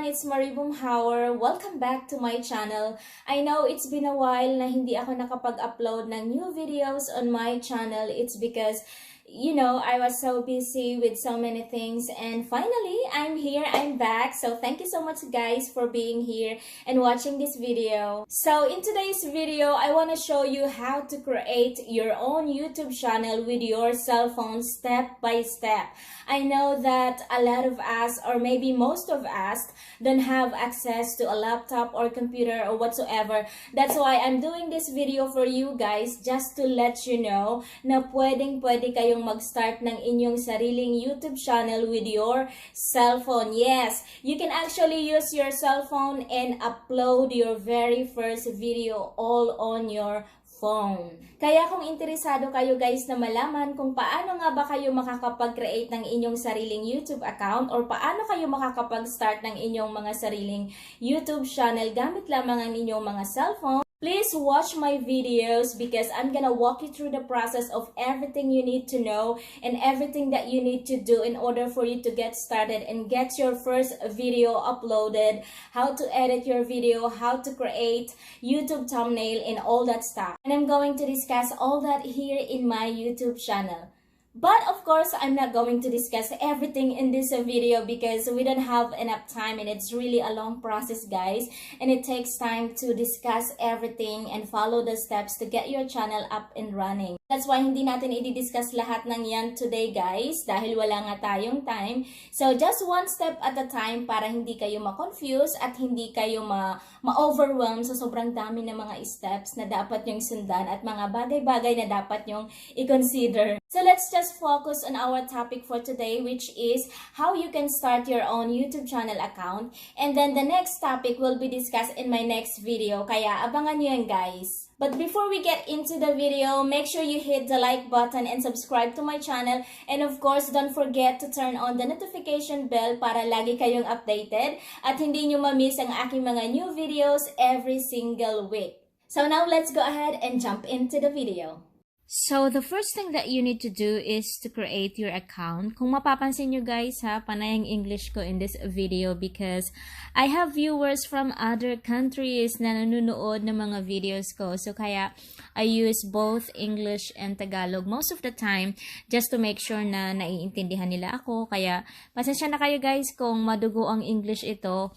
It's Boomhower. Welcome back to my channel. I know it's been a while na hindi ako nakapag-upload ng new videos on my channel. It's because I was so busy with so many things, and finally I'm here, I'm back. So thank you so much guys for being here and watching this video. So in today's video, I want to show you how to create your own YouTube channel with your cell phone step by step. I know that a lot of us, or maybe most of us, don't have access to a laptop or computer or whatsoever. That's why I'm doing this video for you guys, just to let you know na pwede kayong mag-start ng inyong sariling YouTube channel with your cell phone. Yes, you can actually use your cell phone and upload your very first video all on your phone. Kaya kung interesado kayo guys na malaman kung paano nga ba kayo makakapag-create ng inyong sariling YouTube account or paano kayo makakapag-start ng inyong mga sariling YouTube channel gamit lamang ang inyong mga cellphone, please watch my videos because I'm gonna walk you through the process of everything you need to know and everything that you need to do in order for you to get started and get your first video uploaded, how to edit your video, how to create YouTube thumbnail and all that stuff. And I'm going to discuss all that here in my YouTube channel. But of course, I'm not going to discuss everything in this video because we don't have enough time and it's really a long process guys, and it takes time to discuss everything and follow the steps to get your channel up and running. That's why hindi natin i-discuss lahat ng yan today guys dahil wala nga tayong time. So just one step at a time para hindi kayo ma-confuse at hindi kayo ma-overwhelm sa sobrang dami ng mga steps na dapat yung sundan at mga bagay-bagay na dapat yung i-consider. So let's just focus on our topic for today, which is how you can start your own YouTube channel account. And then the next topic will be discussed in my next video. Kaya abangan nyo yan guys. But before we get into the video, make sure you hit the like button and subscribe to my channel. And of course, don't forget to turn on the notification bell para lagi kayong updated at hindi nyo ma-miss ang aking mga new videos every single week. So now let's go ahead and jump into the video. So, the first thing that you need to do is to create your account. Kung mapapansin nyo guys ha, panay ang English ko in this video because I have viewers from other countries na nanonood ng mga videos ko. So, kaya I use both English and Tagalog most of the time just to make sure na naiintindihan nila ako. Kaya, pasensya na kayo guys kung madugo ang English ito.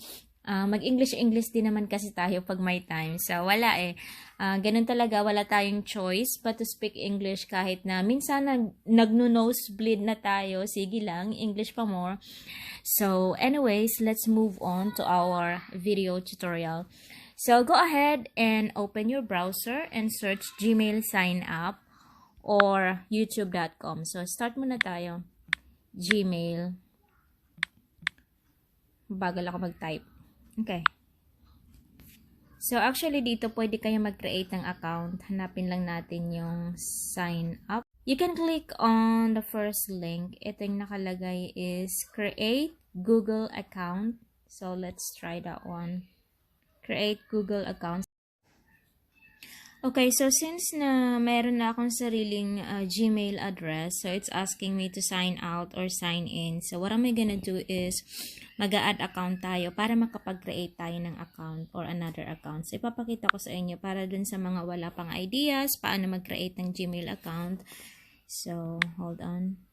Mag-English din naman kasi tayo pag may time. So, wala eh. Ganun talaga, wala tayong choice but to speak English kahit na minsan nagno-nosebleed na tayo. Sige lang, English pa more. So, anyways, let's move on to our video tutorial. So, go ahead and open your browser and search Gmail sign up or youtube.com. So, start muna tayo. Gmail. Bagal ako mag-type. Okay. So, actually, dito pwede kayo mag-create ng account. Hanapin lang natin yung sign up. You can click on the first link. Ito yung nakalagay is create Google account. So, let's try that one. Create Google account. Okay, so since na meron na akong sariling Gmail address, so it's asking me to sign out or sign in. So what am I gonna do is mag-add account tayo para makapag-create tayo ng account or another account. So ipapakita ko sa inyo para dun sa mga wala pang ideas, paano mag-create ng Gmail account. So, hold on.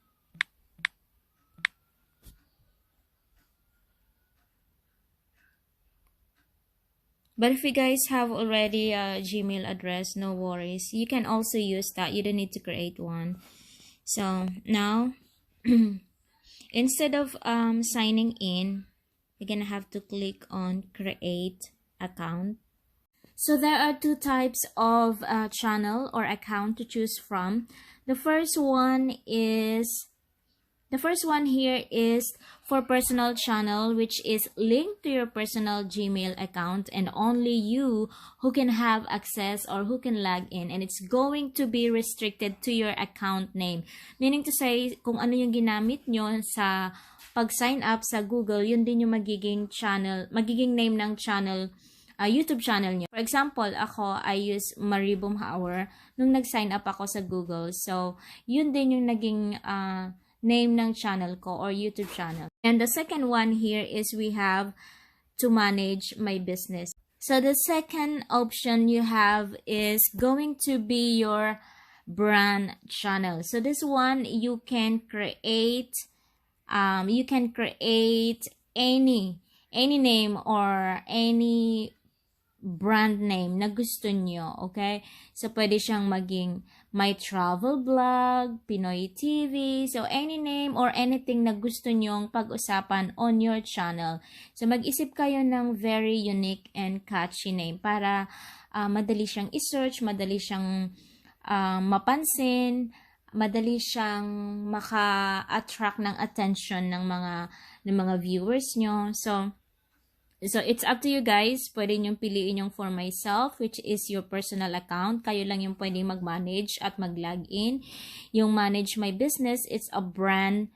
But if you guys have already a Gmail address, no worries. You can also use that. You don't need to create one. So now, instead of signing in, you're gonna have to click on create account. So there are two types of channel or account to choose from. The first one here is for personal channel, which is linked to your personal Gmail account and only you who can have access or who can log in, and it's going to be restricted to your account name. Meaning to say, kung ano yung ginamit nyo sa pag-sign up sa Google, yun din yung magiging name ng channel, YouTube channel nyo. For example, ako, I use Boomhower nung nag-sign up ako sa Google. So, yun din yung naging name ng channel ko or YouTube channel. And the second one here is we have to manage my business. So the second option you have is going to be your brand channel. So this one you can create any name or any brand name na gusto nyo, okay? So, pwede siyang maging my travel blog, Pinoy TV, so any name or anything na gusto nyong pag-usapan on your channel. So, mag-isip kayo ng very unique and catchy name para madali siyang i-search, madali siyang mapansin, madali siyang maka-attract ng attention ng mga viewers nyo. So, it's up to you guys. Pwede nyong piliin yung for myself, which is your personal account. Kayo lang yung pwede mag-manage at mag-login. Yung manage my business, it's a brand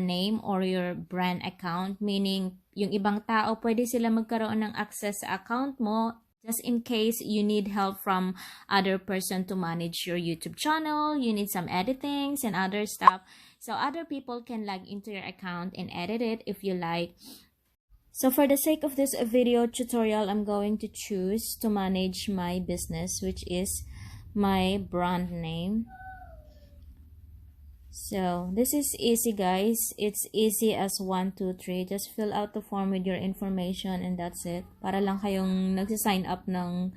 name or your brand account. Meaning, yung ibang tao, pwede sila magkaroon ng access sa account mo just in case you need help from other person to manage your YouTube channel. You need some editings and other stuff. So, other people can log into your account and edit it if you like. So for the sake of this video tutorial, I'm going to choose to manage my business, which is my brand name. So this is easy, guys. It's easy as 1, 2, 3. Just fill out the form with your information and that's it. Para lang kayong nagsisign up ng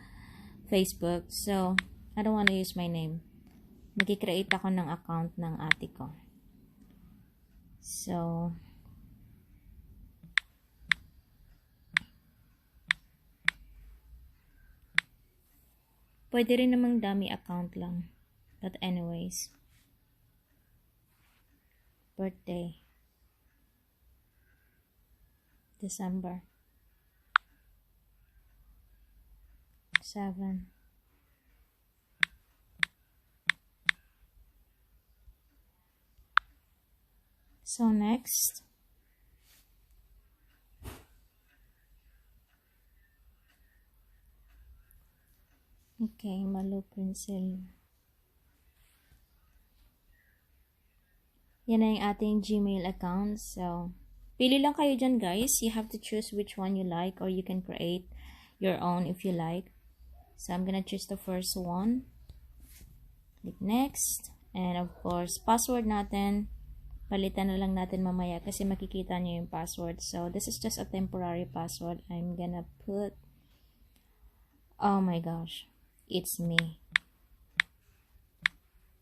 Facebook. So I don't want to use my name. Mag-create ako ng account ng ate ko. So pwede rin namang dummy account lang. But anyways. Birthday. December. 7. So next. Okay, Malu Pencil. Yan na yung ating Gmail account. So, pili lang kayo dyan, guys. You have to choose which one you like or you can create your own if you like. So, I'm gonna choose the first one. Click next. And of course, password natin. Palitan na lang natin mamaya kasi makikita nyo yung password. So, this is just a temporary password. I'm gonna put... Oh my gosh. It's me.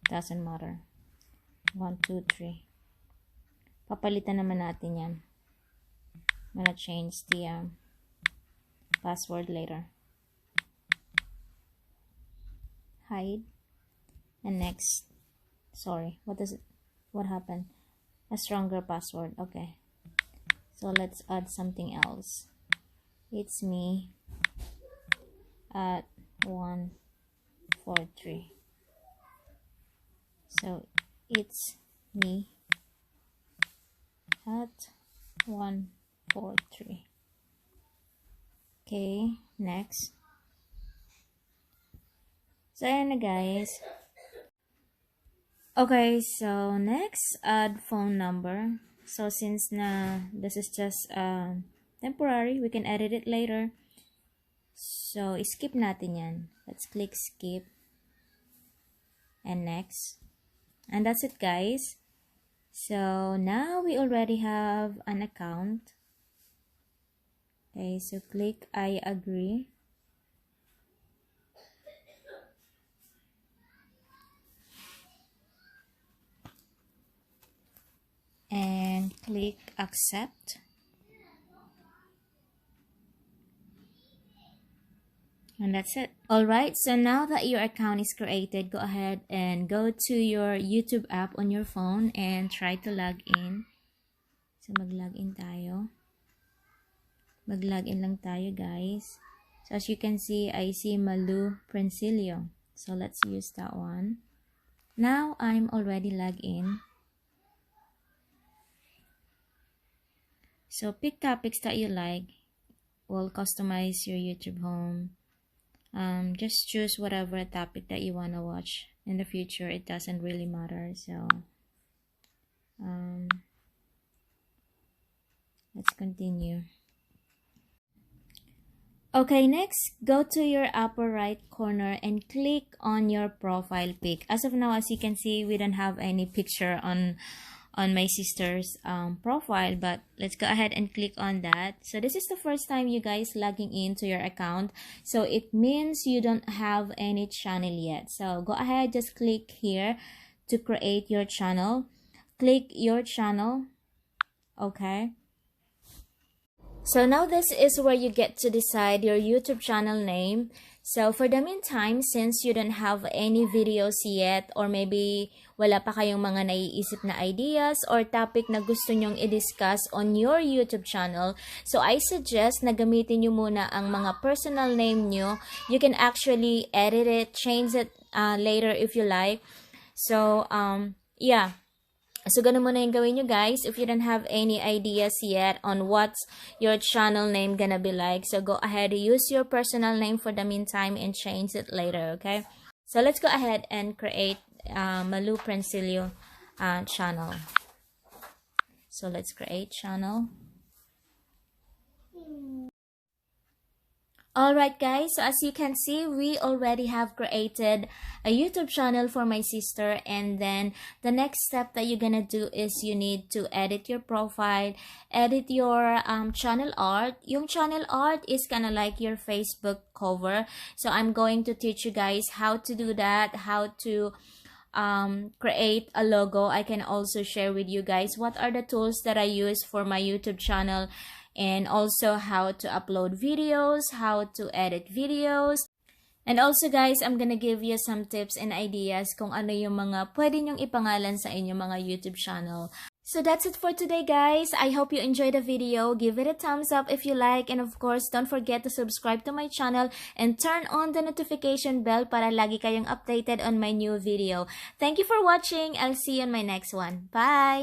Doesn't matter. 1, 2, 3. Papalitan naman natin yan. I'm gonna change the password later. Hide. And next. Sorry. What happened? A stronger password. Okay. So let's add something else. It's me at 1, 4, 3. So it's me at 1, 4, 3. Okay, next. So ayan na, guys. Okay, so next, add phone number. So since this is just temporary, we can edit it later. So skip natin yan. Let's click skip. And next. And that's it, guys. So now we already have an account. Okay, so click I agree. And click accept. And that's it. Alright, so now that your account is created, go ahead and go to your YouTube app on your phone and try to log in. So mag-log in tayo. Mag-log in lang tayo, guys. So as you can see, I see Malu Princilio. So let's use that one. Now I'm already logged in. So pick topics that you like. We'll customize your YouTube home. Just choose whatever topic that you want to watch in the future. It doesn't really matter. So let's continue. Okay, next, go to your upper right corner and click on your profile pic. As of now, as you can see, we don't have any picture on my sister's profile, but let's go ahead and click on that. So this is the first time you guys logging into your account, so it means you don't have any channel yet. So go ahead, just click here to create your channel. Click your channel. Okay, so now this is where you get to decide your YouTube channel name. So for the meantime, since you don't have any videos yet, or maybe wala pa kayong mga naiisip na ideas or topic na gusto nyong i-discuss on your YouTube channel, so I suggest na gamitin nyo muna ang mga personal name nyo. You can actually edit it, change it later if you like. So, yeah. So, ganun muna yung gawin nyo, guys. If you don't have any ideas yet on what's your channel name gonna be like, so go ahead, use your personal name for the meantime and change it later, okay? So, let's go ahead and create Malu Prensilio channel. So, let's create channel. Alright guys, so as you can see, we already have created a YouTube channel for my sister, and then the next step that you're gonna do is you need to edit your profile, edit your channel art. Yung channel art is kinda like your Facebook cover. So I'm going to teach you guys how to do that, how to create a logo. I can also share with you guys what are the tools that I use for my YouTube channel, and also how to upload videos, how to edit videos. And also guys, I'm gonna give you some tips and ideas kung ano yung mga pwede nyong ipangalan sa inyong mga YouTube channel. So that's it for today guys. I hope you enjoyed the video. Give it a thumbs up if you like, and of course, don't forget to subscribe to my channel and turn on the notification bell para lagi kayong updated on my new video. Thank you for watching. I'll see you on my next one. Bye!